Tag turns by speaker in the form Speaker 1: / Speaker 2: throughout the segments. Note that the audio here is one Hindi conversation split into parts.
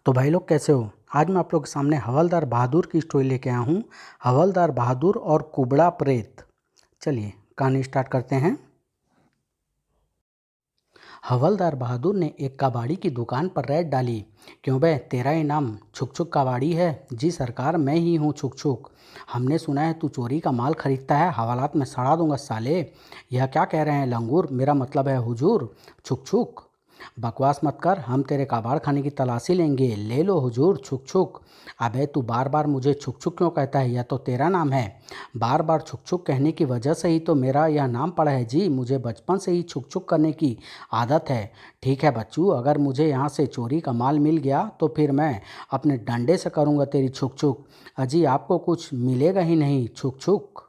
Speaker 1: तो भाई लोग कैसे हो। आज मैं आप लोग के सामने हवलदार बहादुर की स्टोरी लेके आया हूँ। हवलदार बहादुर और कुबड़ा प्रेत। चलिए कहानी स्टार्ट करते हैं। हवलदार बहादुर ने एक कबाड़ी की दुकान पर रेड डाली। क्यों बे, तेरा ही नाम छुक छुक कबाड़ी है? जी सरकार, मैं ही हूँ छुक छुक। हमने सुना है तू चोरी का माल खरीदता है, हवालात में सड़ा दूंगा साले। यह क्या कह रहे हैं लंगूर? मेरा मतलब है हुजूर। छुक छुक बकवास मत कर, हम तेरे कबाड़ खाने की तलाशी लेंगे। ले लो हुजूर छुक छुक। अबे तू बार बार मुझे छुक छुक क्यों कहता है? यह तो तेरा नाम है। बार बार छुक छुक कहने की वजह से ही तो मेरा यह नाम पड़ा है जी। मुझे बचपन से ही छुक छुक करने की आदत है। ठीक है बच्चू, अगर मुझे यहाँ से चोरी का माल मिल गया तो फिर मैं अपने डंडे से करूँगा तेरी छुक छुक। अजी आपको कुछ मिलेगा ही नहीं छुक छुक।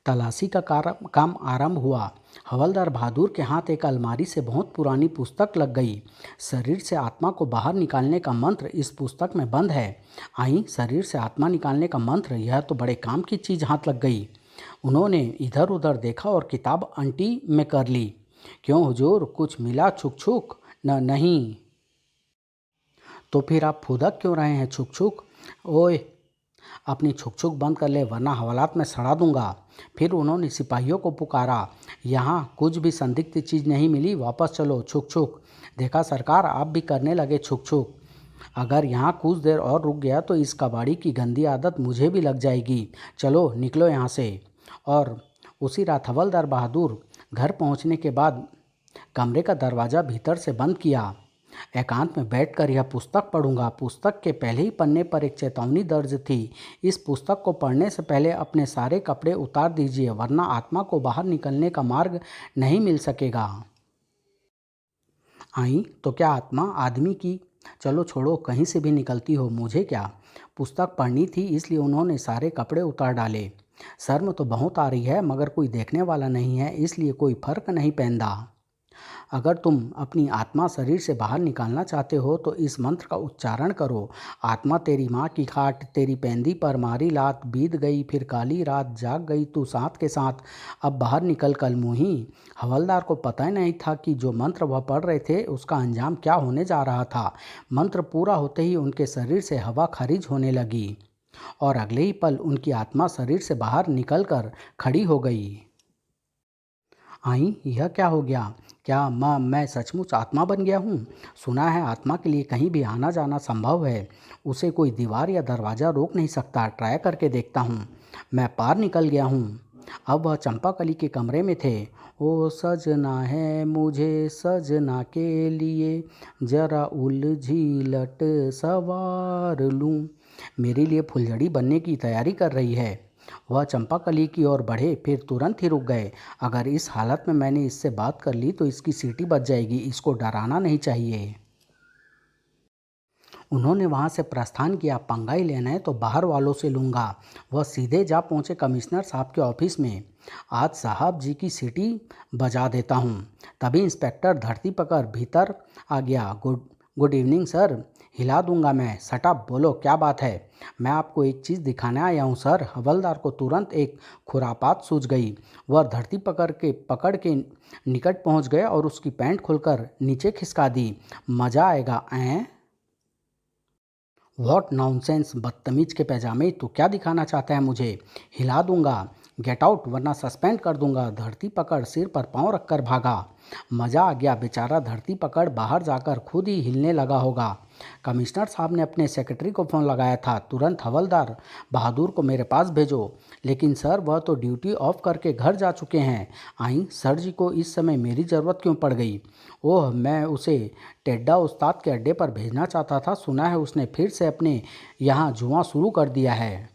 Speaker 1: तलाशी का काम आरंभ हुआ। हवलदार बहादुर के हाथ एक अलमारी से बहुत पुरानी पुस्तक लग गई। शरीर से आत्मा को बाहर निकालने का मंत्र इस पुस्तक में बंद है। आई, शरीर से आत्मा निकालने का मंत्र, यह तो बड़े काम की चीज़ हाथ लग गई। उन्होंने इधर उधर देखा और किताब अंटी में कर ली। क्यों हुजूर, कुछ मिला छुक छुक? नहीं। तो फिर आप फुदक क्यों रहे हैं छुक छुक? ओए, अपनी छुक छुक बंद कर ले वरना हवालात में सड़ा दूंगा। फिर उन्होंने सिपाहियों को पुकारा। यहाँ कुछ भी संदिग्ध चीज़ नहीं मिली, वापस चलो छुक छुक। देखा सरकार, आप भी करने लगे छुक छुक। अगर यहाँ कुछ देर और रुक गया तो इस कबाड़ी की गंदी आदत मुझे भी लग जाएगी। चलो निकलो यहाँ से। और उसी रात हवलदार बहादुर घर पहुँचने के बाद कमरे का दरवाज़ा भीतर से बंद किया। एकांत में बैठकर यह पुस्तक पढ़ूंगा। पुस्तक के पहले ही पन्ने पर एक चेतावनी दर्ज थी। इस पुस्तक को पढ़ने से पहले अपने सारे कपड़े उतार दीजिए वरना आत्मा को बाहर निकलने का मार्ग नहीं मिल सकेगा। आई, तो क्या आत्मा आदमी की, चलो छोड़ो, कहीं से भी निकलती हो, मुझे क्या। पुस्तक पढ़नी थी इसलिए उन्होंने सारे कपड़े उतार डाले। शर्म तो बहुत आ रही है मगर कोई देखने वाला नहीं है इसलिए कोई फर्क नहीं पैंदा। अगर तुम अपनी आत्मा शरीर से बाहर निकालना चाहते हो तो इस मंत्र का उच्चारण करो। आत्मा तेरी माँ की खाट, तेरी पैंदी पर मारी लात, बीत गई फिर काली रात, जाग गई तू साथ के साथ, अब बाहर निकल कल मुही। हवलदार को पता ही नहीं था कि जो मंत्र वह पढ़ रहे थे उसका अंजाम क्या होने जा रहा था। मंत्र पूरा होते ही उनके शरीर से हवा खारिज होने लगी और अगले ही पल उनकी आत्मा शरीर से बाहर निकलकर खड़ी हो गई। आई, यह क्या हो गया? क्या मैं सचमुच आत्मा बन गया हूँ? सुना है आत्मा के लिए कहीं भी आना जाना संभव है, उसे कोई दीवार या दरवाज़ा रोक नहीं सकता। ट्राई करके देखता हूँ। मैं पार निकल गया हूँ। अब वह चंपाकली के कमरे में थे। ओ सजना है मुझे सजना के लिए, जरा उलझी लट सवार लूँ। मेरे लिए फुलझड़ी बनने की तैयारी कर रही है। वह चंपाकली की ओर बढ़े फिर तुरंत ही रुक गए। अगर इस हालत में मैंने इससे बात कर ली तो इसकी सीटी बज जाएगी, इसको डराना नहीं चाहिए। उन्होंने वहां से प्रस्थान किया। पंगा ही लेना है तो बाहर वालों से लूँगा। वह सीधे जा पहुँचे कमिश्नर साहब के ऑफिस में। आज साहब जी की सीटी बजा देता हूँ। तभी इंस्पेक्टर धरती पकड़ भीतर आ गया। Good good evening sir. हिला दूंगा मैं। सटअप, बोलो क्या बात है? मैं आपको एक चीज़ दिखाने आया हूँ सर। हवलदार को तुरंत एक खुरापात सूझ गई। वह धरती पकड़ के निकट पहुँच गए और उसकी पैंट खोलकर नीचे खिसका दी। मज़ा आएगा ऐं? व्हाट नॉनसेंस, बदतमीज के पैजामे, तू क्या दिखाना चाहता है मुझे? हिला दूंगा। गेट आउट वरना सस्पेंड कर दूंगा। धरती पकड़ सिर पर पांव रखकर भागा। मज़ा आ गया। बेचारा धरती पकड़ बाहर जाकर खुद ही हिलने लगा होगा। कमिश्नर साहब ने अपने सेक्रेटरी को फ़ोन लगाया था, तुरंत हवलदार बहादुर को मेरे पास भेजो। लेकिन सर वह तो ड्यूटी ऑफ करके घर जा चुके हैं। आई, सर जी को इस समय मेरी ज़रूरत क्यों पड़ गई? ओह, मैं उसे टेड्डा उस्ताद के अड्डे पर भेजना चाहता था। सुना है उसने फिर से अपने यहाँ जुआ शुरू कर दिया है।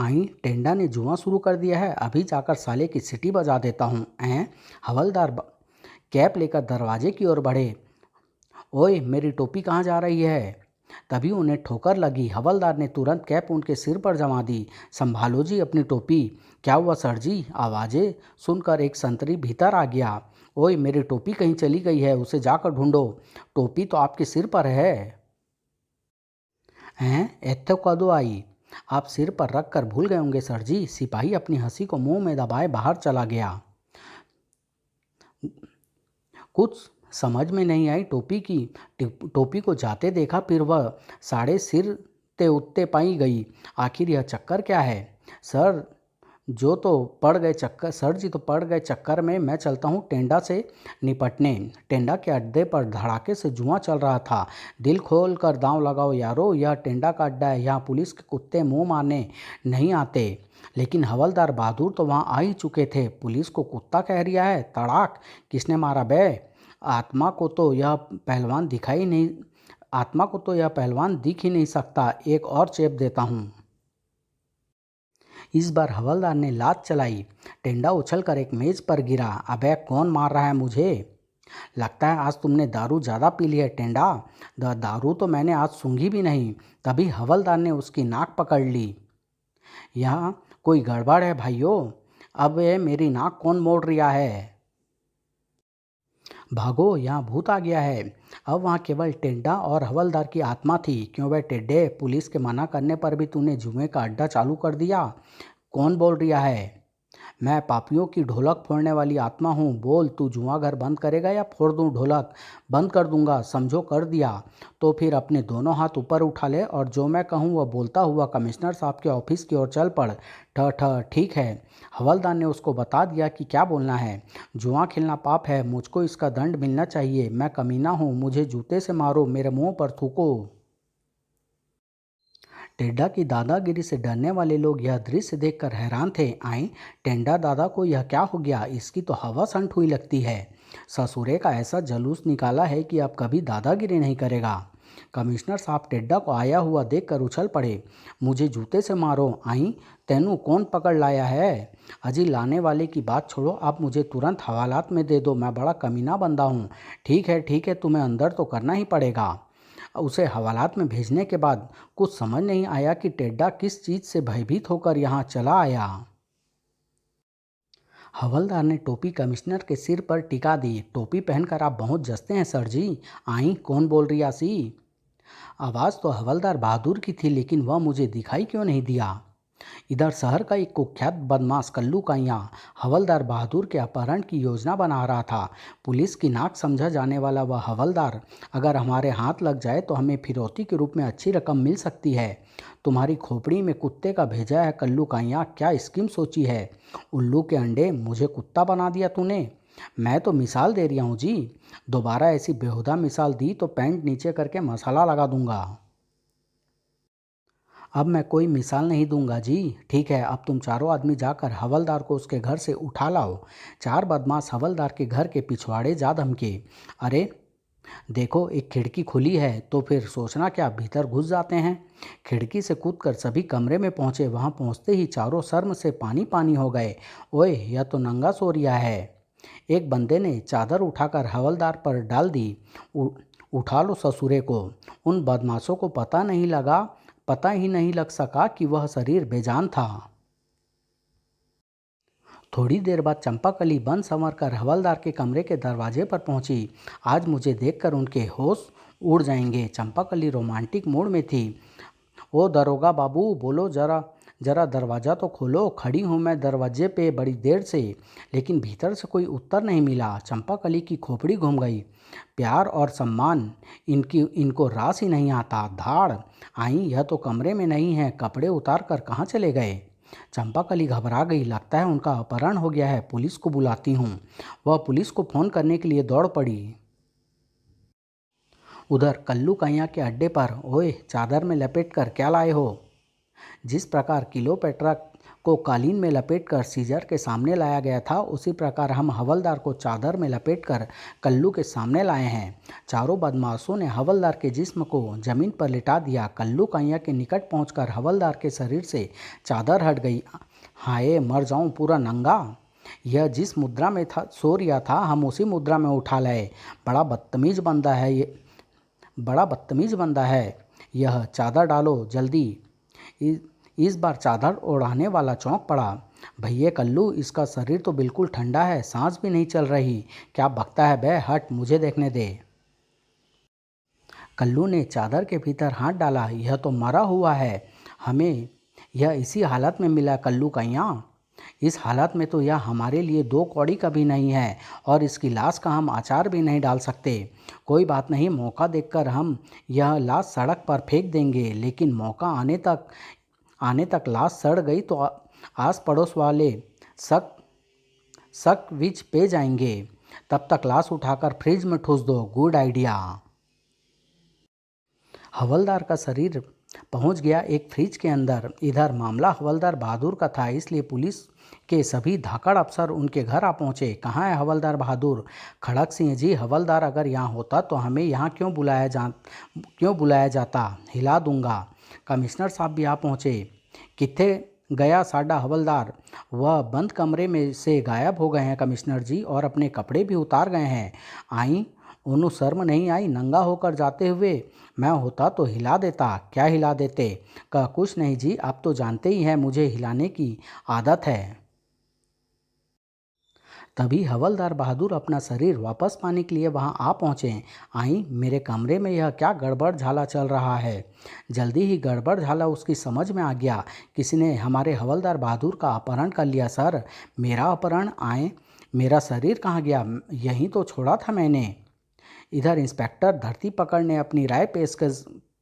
Speaker 1: आई, टेंडा ने जुआ शुरू कर दिया है? अभी जाकर साले की सीटी बजा देता हूँ ऐं? हवलदार कैप लेकर दरवाजे की ओर बढ़े। ओए, मेरी टोपी कहाँ जा रही है? तभी उन्हें ठोकर लगी। हवलदार ने तुरंत कैप उनके सिर पर जमा दी। संभालो जी अपनी टोपी। क्या हुआ सर जी? आवाज़ें सुनकर एक संतरी भीतर आ गया। ओए, मेरी टोपी कहीं चली गई है, उसे जाकर ढूंढो। टोपी तो आपके सिर पर है। हैं? एत्तो कदो आई? आप सिर पर रख कर भूल गए होंगे सर जी। सिपाही अपनी हंसी को मुंह में दबाए बाहर चला गया। कुछ समझ में नहीं आई टोपी को जाते देखा, फिर वह साढ़े सिर ते उत्ते पाई गई। आखिर यह चक्कर क्या है? सर सर जी तो पड़ गए चक्कर में। मैं चलता हूँ टेंडा से निपटने। टेंडा के अड्डे पर धड़ाके से जुआ चल रहा था। दिल खोल कर दांव लगाओ यारो, यह टेंडा का अड्डा है, यहाँ पुलिस के कुत्ते मुंह मारने नहीं आते। लेकिन हवलदार बहादुर तो वहाँ आ ही चुके थे। पुलिस को कुत्ता कह रिया है? तड़ाक! किसने मारा बे? आत्मा को तो यह पहलवान दिख ही नहीं सकता। एक और चेप देता हूँ। इस बार हवलदार ने लात चलाई। टेंडा उछलकर एक मेज पर गिरा। अबे कौन मार रहा है मुझे? लगता है आज तुमने दारू ज़्यादा पी ली है टेंडा। दारू तो मैंने आज सूंघी भी नहीं। तभी हवलदार ने उसकी नाक पकड़ ली। यहाँ कोई गड़बड़ है भाइयों। अब ये मेरी नाक कौन मोड़ रिया है? भागो, यहाँ भूत आ गया है। अब वहाँ केवल टेंडा और हवलदार की आत्मा थी। क्यों बे टेड्डे, पुलिस के मना करने पर भी तूने जुए का अड्डा चालू कर दिया? कौन बोल रिया है? मैं पापियों की ढोलक फोड़ने वाली आत्मा हूँ। बोल, तू जुआ घर बंद करेगा या फोड़ दूँ ढोलक? बंद कर दूंगा, समझो कर दिया। तो फिर अपने दोनों हाथ ऊपर उठा ले और जो मैं कहूँ वह बोलता हुआ कमिश्नर साहब के ऑफिस की ओर चल पड़। ठ ठ ठीक है। हवलदार ने उसको बता दिया कि क्या बोलना है। जुआ खेलना पाप है, मुझको इसका दंड मिलना चाहिए। मैं कमीना हूँ, मुझे जूते से मारो, मेरे मुंह पर थूको। टेड्डा की दादागिरी से डरने वाले लोग यह दृश्य देखकर हैरान थे। आए, टेंडा दादा को यह क्या हो गया? इसकी तो हवा संठ हुई लगती है। ससुरे का ऐसा जलूस निकाला है कि अब कभी दादागिरी नहीं करेगा। कमिश्नर साहब टेड्डा को आया हुआ देखकर उछल पड़े। मुझे जूते से मारो। आई, तेनू कौन पकड़ लाया है? अजी लाने वाले की बात छोड़ो, आप मुझे तुरंत हवालात में दे दो। मैं बड़ा कमीना बंदा हूँ। ठीक है, तुम्हें अंदर तो करना ही पड़ेगा। उसे हवालात में भेजने के बाद कुछ समझ नहीं आया कि टेड्डा किस चीज़ से भयभीत होकर यहाँ चला आया। हवलदार ने टोपी कमिश्नर के सिर पर टिका दी। टोपी पहनकर आप बहुत जचते हैं सर जी। आई, कौन बोल रही आसी? आवाज़ तो हवलदार बहादुर की थी, लेकिन वह मुझे दिखाई क्यों नहीं दिया? इधर शहर का एक कुख्यात बदमाश कल्लू काइयाँ हवलदार बहादुर के अपहरण की योजना बना रहा था। पुलिस की नाक समझा जाने वाला वह हवलदार अगर हमारे हाथ लग जाए तो हमें फिरौती के रूप में अच्छी रकम मिल सकती है। तुम्हारी खोपड़ी में कुत्ते का भेजा है कल्लू काइयाँ, क्या स्कीम सोची है? उल्लू के अंडे, मुझे कुत्ता बना दिया तूने। मैं तो मिसाल दे रहा हूँ जी। दोबारा ऐसी बेहुदा मिसाल दी तो पैंट नीचे करके मसाला लगा दूंगा। अब मैं कोई मिसाल नहीं दूंगा जी। ठीक है, अब तुम चारों आदमी जाकर हवलदार को उसके घर से उठा लाओ। चार बदमाश हवलदार के घर के पिछवाड़े जा धमके। अरे देखो, एक खिड़की खुली है, तो फिर सोचना क्या, भीतर घुस जाते हैं। खिड़की से कूदकर सभी कमरे में पहुंचे। वहां पहुंचते ही चारों शर्म से पानी पानी हो गए। ओए, यह तो नंगा सो रिया है। एक बंदे ने चादर उठाकर हवलदार पर डाल दी। उठा लो ससुरे को। उन बदमाशों को पता ही नहीं लग सका कि वह शरीर बेजान था। थोड़ी देर बाद चंपाकली बन संवर कर हवलदार के कमरे के दरवाजे पर पहुंची। आज मुझे देखकर उनके होश उड़ जाएंगे। चंपाकली रोमांटिक मूड में थी। ओ दरोगा बाबू, बोलो जरा जरा दरवाज़ा तो खोलो। खड़ी हूँ मैं दरवाजे पे बड़ी देर से, लेकिन भीतर से कोई उत्तर नहीं मिला। चंपाकली की खोपड़ी घूम गई। प्यार और सम्मान इनको रास ही नहीं आता। धाड़! आई, यह तो कमरे में नहीं है। कपड़े उतार कर कहाँ चले गए? चंपाकली घबरा गई। लगता है उनका अपहरण हो गया है। पुलिस को बुलाती हूँ। वह पुलिस को फ़ोन करने के लिए दौड़ पड़ी। उधर कल्लू कैया के अड्डे पर, ओए चादर में लपेट कर क्या लाए हो? जिस प्रकार किलोपेट्रा को कालीन में लपेटकर सीजर के सामने लाया गया था, उसी प्रकार हम हवलदार को चादर में लपेटकर कल्लू के सामने लाए हैं। चारों बदमाशों ने हवलदार के जिस्म को जमीन पर लिटा दिया। कल्लू कैया के निकट पहुंचकर हवलदार के शरीर से चादर हट गई। हाय, मर जाऊं पूरा नंगा। यह जिस मुद्रा में था सो रिया था, हम उसी मुद्रा में उठा लाए। बड़ा बदतमीज बंदा है यह। चादर डालो जल्दी। इस बार चादर ओढ़ाने वाला चौंक पड़ा। भैया कल्लू, इसका शरीर तो बिल्कुल ठंडा है, सांस भी नहीं चल रही। क्या बकता है बे? हट, मुझे देखने दे। कल्लू ने चादर के भीतर हाथ डाला। यह तो मरा हुआ है। हमें यह इसी हालत में मिला कल्लू कैया। इस हालत में तो यह हमारे लिए 2 कौड़ी का भी नहीं है और इसकी लाश का हम अचार भी नहीं डाल सकते। कोई बात नहीं, मौका देखकर हम यह लाश सड़क पर फेंक देंगे, लेकिन मौका आने तक लाश सड़ गई तो आस पड़ोस वाले शक शक विच पे जाएंगे। तब तक लाश उठाकर फ्रिज में ठूस दो। Good idea. हवलदार का शरीर पहुंच गया एक फ्रिज के अंदर। इधर मामला हवलदार बहादुर का था, इसलिए पुलिस के सभी धाकड़ अफसर उनके घर आ पहुंचे। कहाँ है हवलदार बहादुर? खड़क सिंह जी, हवलदार अगर यहाँ होता तो हमें यहाँ क्यों बुलाया जाता? हिला दूंगा। कमिश्नर साहब भी आ पहुँचे। किथे गया साडा हवलदार? वह बंद कमरे में से गायब हो गए हैं कमिश्नर जी, और अपने कपड़े भी उतार गए हैं। आई उन्हें शर्म नहीं आई नंगा होकर जाते हुए? मैं होता तो हिला देता। क्या हिला देते? कुछ नहीं जी, आप तो जानते ही हैं मुझे हिलाने की आदत है। तभी हवलदार बहादुर अपना शरीर वापस पाने के लिए वहां आ पहुंचे। आई, मेरे कमरे में यह क्या गड़बड़ झाला चल रहा है? जल्दी ही गड़बड़ झाला उसकी समझ में आ गया। किसी ने हमारे हवलदार बहादुर का अपहरण कर लिया सर। मेरा अपहरण? आए, मेरा शरीर कहाँ गया? यहीं तो छोड़ा था मैंने। इधर इंस्पेक्टर धरती पकड़ ने अपनी राय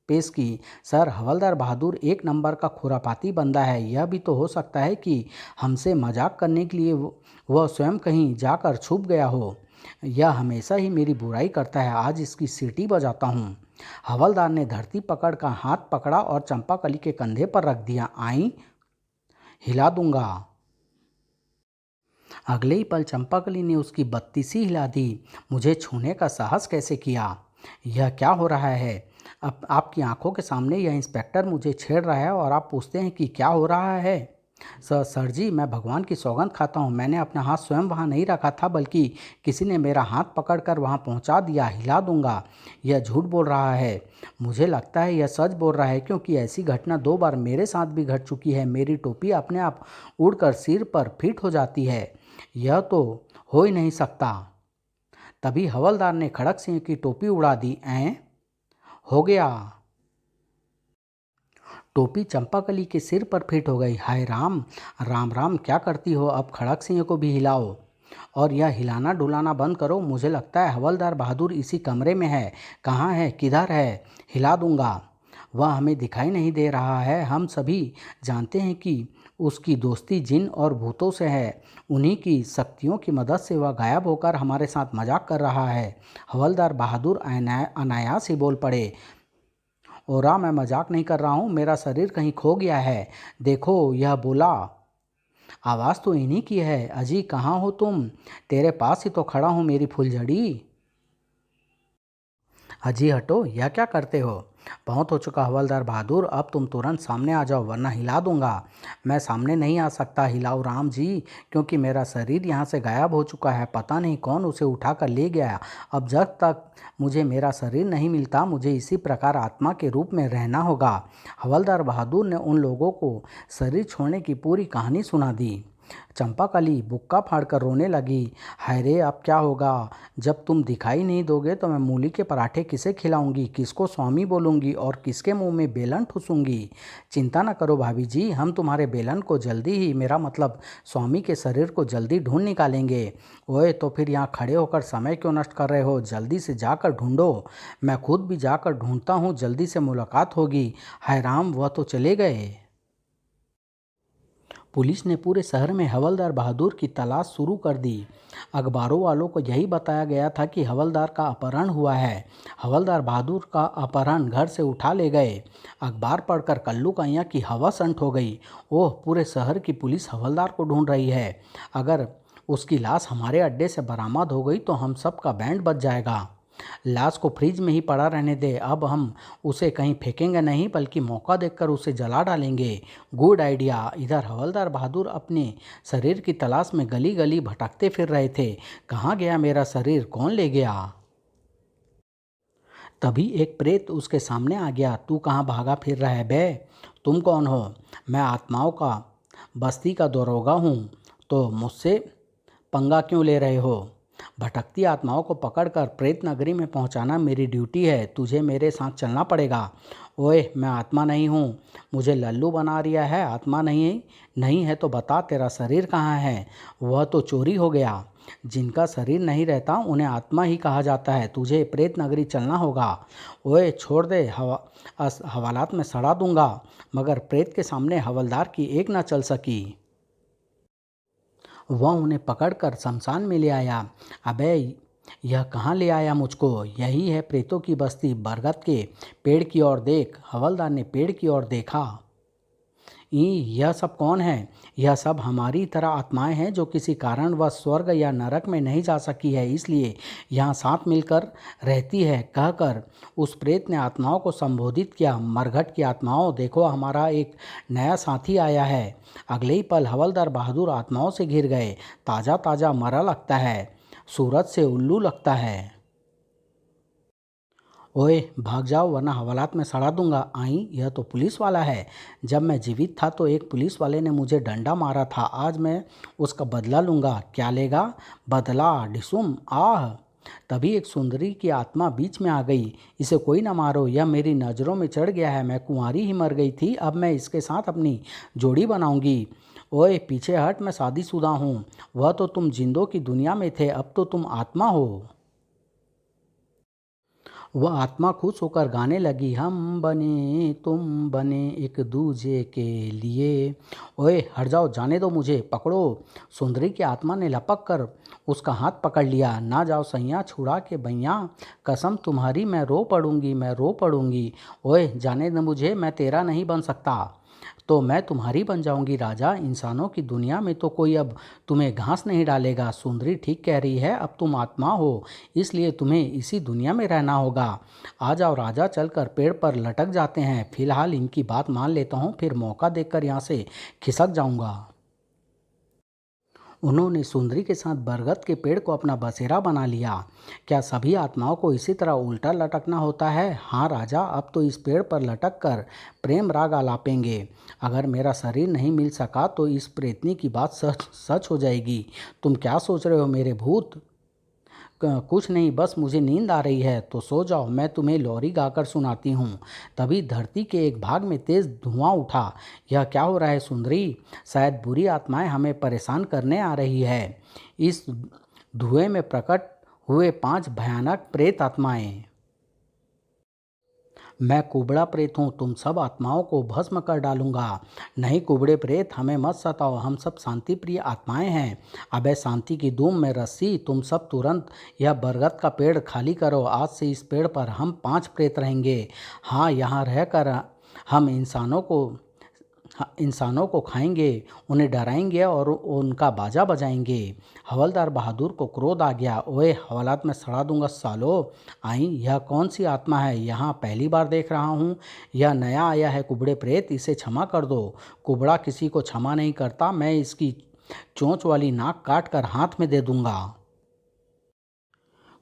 Speaker 1: पेश की। सर, हवलदार बहादुर एक नंबर का खुरापाती बंदा है। यह भी तो हो सकता है कि हमसे मजाक करने के लिए वह स्वयं कहीं जाकर छुप गया हो। यह हमेशा ही मेरी बुराई करता है, आज इसकी सीटी बजाता हूँ। हवलदार ने धरती पकड़ का हाथ पकड़ा और चंपाकली के कंधे पर रख दिया। आई, हिला दूंगा। अगले ही पल चंपाकली ने उसकी बत्तीसी हिला दी। मुझे छूने का साहस कैसे किया? यह क्या हो रहा है? अब आपकी आंखों के सामने यह इंस्पेक्टर मुझे छेड़ रहा है और आप पूछते हैं कि क्या हो रहा है? सर जी, मैं भगवान की सौगंध खाता हूँ, मैंने अपना हाथ स्वयं वहाँ नहीं रखा था, बल्कि किसी ने मेरा हाथ पकड़कर वहाँ पहुँचा दिया। हिला दूंगा। यह झूठ बोल रहा है। मुझे लगता है यह सच बोल रहा है, क्योंकि ऐसी घटना 2 बार मेरे साथ भी घट चुकी है। मेरी टोपी अपने आप उड़कर सिर पर फिट हो जाती है। यह तो हो ही नहीं सकता। तभी हवलदार ने खड़क सिंह की टोपी उड़ा दी। ऐं, हो गया। टोपी चंपाकली के सिर पर फिट हो गई। हाय राम, राम राम, क्या करती हो? अब खड़क सिंह को भी हिलाओ और यह हिलाना डुलाना बंद करो। मुझे लगता है हवलदार बहादुर इसी कमरे में है। कहाँ है? किधर है? हिला दूंगा। वह हमें दिखाई नहीं दे रहा है। हम सभी जानते हैं कि उसकी दोस्ती जिन और भूतों से है। उन्हीं की शक्तियों की मदद से वह गायब होकर हमारे साथ मजाक कर रहा है। हवलदार बहादुर अनायास ही बोल पड़े। ओरा, मैं मजाक नहीं कर रहा हूँ, मेरा शरीर कहीं खो गया है। देखो, यह बोला। आवाज़ तो इन्हीं की है। अजी, कहाँ हो तुम? तेरे पास ही तो खड़ा हूँ मेरी फुलझड़ी। अजी हटो, यह क्या करते हो? बहुत हो चुका हवलदार बहादुर, अब तुम तुरंत सामने आ जाओ वरना हिला दूंगा। मैं सामने नहीं आ सकता। हिलाओ राम जी, क्योंकि मेरा शरीर यहाँ से गायब हो चुका है। पता नहीं कौन उसे उठा कर ले गया। अब जब तक मुझे मेरा शरीर नहीं मिलता, मुझे इसी प्रकार आत्मा के रूप में रहना होगा। हवलदार बहादुर ने उन लोगों को शरीर छोड़ने की पूरी कहानी सुना दी। चंपाकली बुक्का फाड़कर रोने लगी। हाय रे, अब क्या होगा? जब तुम दिखाई नहीं दोगे तो मैं मूली के पराठे किसे खिलाऊंगी, किसको स्वामी बोलूंगी और किसके मुंह में बेलन ठूसूंगी? चिंता न करो भाभी जी, हम तुम्हारे बेलन को जल्दी ही, मेरा मतलब स्वामी के शरीर को जल्दी ढूंढ निकालेंगे। ओए, तो फिर यहाँ खड़े होकर समय क्यों नष्ट कर रहे हो? जल्दी से जाकर ढूंढो। मैं खुद भी जाकर ढूंढता हूँ, जल्दी से मुलाकात होगी। हाय राम, वह तो चले गए। पुलिस ने पूरे शहर में हवलदार बहादुर की तलाश शुरू कर दी। अखबारों वालों को यही बताया गया था कि हवलदार का अपहरण हुआ है। हवलदार बहादुर का अपहरण घर से उठा ले गए। अखबार पढ़कर कल्लू कैया की हवा संट हो गई। ओह, पूरे शहर की पुलिस हवलदार को ढूंढ रही है। अगर उसकी लाश हमारे अड्डे से बरामद हो गई तो हम सब का बैंड बज जाएगा। लाश को फ्रिज में ही पड़ा रहने दे। अब हम उसे कहीं फेंकेंगे नहीं, बल्कि मौका देखकर उसे जला डालेंगे। Good idea. इधर हवलदार बहादुर अपने शरीर की तलाश में गली गली भटकते फिर रहे थे। कहाँ गया मेरा शरीर? कौन ले गया? तभी एक प्रेत उसके सामने आ गया। तू कहाँ भागा फिर रहा है बे? तुम कौन हो? मैं आत्माओं का बस्ती का दरोगा हूँ। तो मुझसे पंगा क्यों ले रहे हो? भटकती आत्माओं को पकड़कर प्रेत नगरी में पहुंचाना मेरी ड्यूटी है। तुझे मेरे साथ चलना पड़ेगा। ओए, मैं आत्मा नहीं हूँ। मुझे लल्लू बना रिया है। आत्मा नहीं नहीं है तो बता, तेरा शरीर कहाँ है? वह तो चोरी हो गया। जिनका शरीर नहीं रहता उन्हें आत्मा ही कहा जाता है। तुझे प्रेत नगरी चलना होगा। ओए, छोड़ दे, हवालात में सड़ा दूंगा। मगर प्रेत के सामने हवलदार की एक न चल सकी। वह उन्हें पकड़कर शमशान में ले आया। अबे, यह कहाँ ले आया मुझको? यही है प्रेतों की बस्ती। बरगद के पेड़ की ओर देख। हवलदार ने पेड़ की ओर देखा। यह सब कौन है? यह सब हमारी तरह आत्माएं हैं जो किसी कारण वह स्वर्ग या नरक में नहीं जा सकी है, इसलिए यहाँ साथ मिलकर रहती है, कहकर उस प्रेत ने आत्माओं को संबोधित किया। मरघट की आत्माओं, देखो, हमारा एक नया साथी आया है। अगले ही पल हवलदार बहादुर आत्माओं से घिर गए। ताज़ा ताज़ा मरा लगता है, सूरज से उल्लू लगता है। ओए, भाग जाओ वरना हवालात में सड़ा दूंगा। आई, यह तो पुलिस वाला है। जब मैं जीवित था तो एक पुलिस वाले ने मुझे डंडा मारा था। आज मैं उसका बदला लूँगा। क्या लेगा? बदला? डिसुम, आह! तभी एक सुंदरी की आत्मा बीच में आ गई। इसे कोई ना मारो, यह मेरी नज़रों में चढ़ गया है। मैं कुंवारी ही मर गई थी, अब मैं इसके साथ अपनी जोड़ी बनाऊंगी। ओए, पीछे हट, मैं शादीशुदा हूँ। वह तो तुम जिंदों की दुनिया में थे, अब तो तुम आत्मा हो। वह आत्मा खुश होकर गाने लगी। हम बने तुम बने एक दूजे के लिए। ओए, हट जाओ, जाने दो मुझे। पकड़ो। सुंदरी की आत्मा ने लपक कर उसका हाथ पकड़ लिया। ना जाओ सैया, छुड़ा के बैया। कसम तुम्हारी, मैं रो पड़ूंगी, मैं रो पड़ूंगी। ओए, जाने दो मुझे, मैं तेरा नहीं बन सकता। तो मैं तुम्हारी बन जाऊंगी राजा। इंसानों की दुनिया में तो कोई अब तुम्हें घास नहीं डालेगा। सुंदरी ठीक कह रही है, अब तुम आत्मा हो, इसलिए तुम्हें इसी दुनिया में रहना होगा। आ जाओ राजा, चलकर पेड़ पर लटक जाते हैं। फिलहाल इनकी बात मान लेता हूँ, फिर मौका देखकर यहाँ से खिसक जाऊंगा। उन्होंने सुंदरी के साथ बरगद के पेड़ को अपना बसेरा बना लिया। क्या सभी आत्माओं को इसी तरह उल्टा लटकना होता है? हाँ राजा, अब तो इस पेड़ पर लटक कर प्रेम राग आलापेंगे। अगर मेरा शरीर नहीं मिल सका तो इस प्रेतनी की बात सच सच हो जाएगी। तुम क्या सोच रहे हो मेरे भूत? कुछ नहीं, बस मुझे नींद आ रही है, तो सो जाओ, मैं तुम्हें लोरी गाकर सुनाती हूँ। तभी धरती के एक भाग में तेज धुआं उठा। यह क्या हो रहा है सुंदरी? शायद बुरी आत्माएं हमें परेशान करने आ रही है। इस धुएं में प्रकट हुए 5 भयानक प्रेत आत्माएं। मैं कुबड़ा प्रेत हूँ, तुम सब आत्माओं को भस्म कर डालूंगा। नहीं कुबड़े प्रेत, हमें मत सताओ, हम सब शांति प्रिय आत्माएं हैं। अबे शांति की धूम में रस्सी, तुम सब तुरंत यह बरगद का पेड़ खाली करो। आज से इस पेड़ पर हम 5 प्रेत रहेंगे। हाँ, यहाँ रहकर हम इंसानों को खाएंगे, उन्हें डराएंगे और उनका बाजा बजाएंगे। हवलदार बहादुर को क्रोध आ गया। ओए, हवालात में सड़ा दूंगा सालो। आई, यह कौन सी आत्मा है? यहाँ पहली बार देख रहा हूँ। यह नया आया है कुबड़े प्रेत, इसे क्षमा कर दो। कुबड़ा किसी को क्षमा नहीं करता। मैं इसकी चोंच वाली नाक काट कर हाथ में दे दूंगा।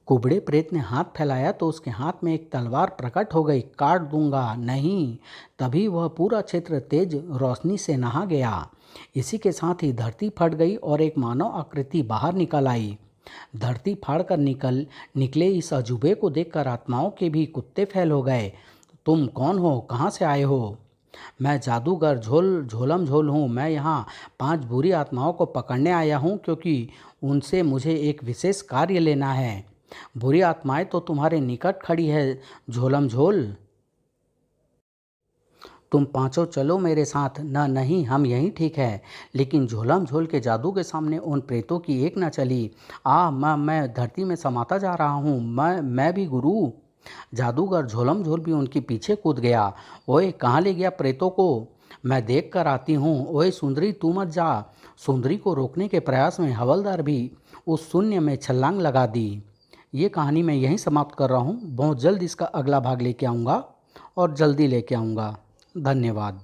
Speaker 1: कुबड़े प्रेत ने हाथ फैलाया तो उसके हाथ में एक तलवार प्रकट हो गई। काट दूंगा नहीं। तभी वह पूरा क्षेत्र तेज रोशनी से नहा गया। इसी के साथ ही धरती फट गई और एक मानव आकृति बाहर निकल आई। धरती फाड़कर निकले इस अजूबे को देखकर आत्माओं के भी कुत्ते फैल हो गए। तुम कौन हो? कहाँ से आए हो? मैं जादूगर झोलम झोल हूँ। मैं यहाँ 5 बुरी आत्माओं को पकड़ने आया हूँ, क्योंकि उनसे मुझे एक विशेष कार्य लेना है। बुरी आत्माएं तो तुम्हारे निकट खड़ी है झोलम झोल। तुम पांचों चलो मेरे साथ। न नहीं, हम यहीं ठीक है। लेकिन झोलम झोल के जादू के सामने उन प्रेतों की एक न चली। मैं धरती में समाता जा रहा हूँ। मैं भी गुरु। जादूगर झोलम झोल भी उनके पीछे कूद गया। ओए, कहाँ ले गया प्रेतों को? मैं देख कर आती हूँ। ओए सुंदरी, तू मत जा। सुंदरी को रोकने के प्रयास में हवलदार भी उस शून्य में छलांग लगा दी। ये कहानी मैं यहीं समाप्त कर रहा हूँ। बहुत जल्द इसका अगला भाग लेके आऊँगा और जल्दी लेके आऊँगा। धन्यवाद।